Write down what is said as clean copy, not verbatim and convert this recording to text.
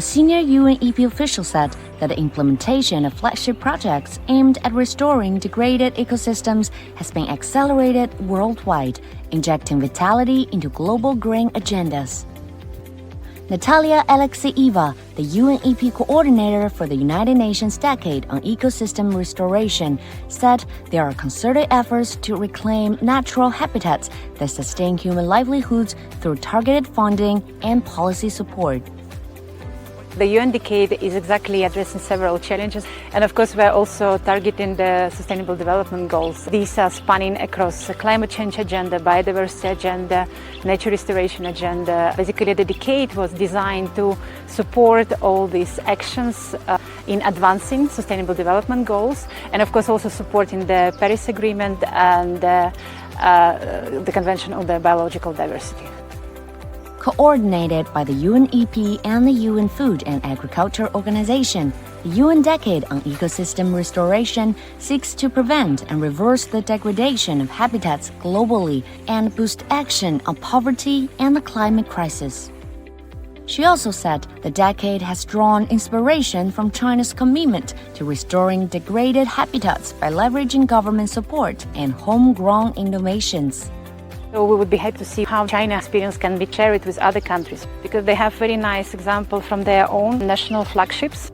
A senior UNEP official said that the implementation of flagship projects aimed at restoring degraded ecosystems has been accelerated worldwide, injecting vitality into global green agendas. Natalia Alexeyeva, the UNEP coordinator for the United Nations Decade on Ecosystem Restoration, said there are concerted efforts to reclaim natural habitats that sustain human livelihoods through targeted funding and policy support. The UN Decade is exactly addressing several challenges, and of course we're also targeting the Sustainable Development Goals. These are spanning across the climate change agenda, biodiversity agenda, nature restoration agenda. Basically the decade was designed to support all these actions in advancing Sustainable Development Goals, and of course also supporting the Paris Agreement and the Convention on the Biological Diversity. Coordinated by the UNEP and the UN Food and Agriculture Organization, the UN Decade on Ecosystem Restoration seeks to prevent and reverse the degradation of habitats globally and boost action on poverty and the climate crisis. She also said the decade has drawn inspiration from China's commitment to restoring degraded habitats by leveraging government support and homegrown innovations. So we would be happy to see how China's experience can be shared with other countries, because they have very nice examples from their own national flagships.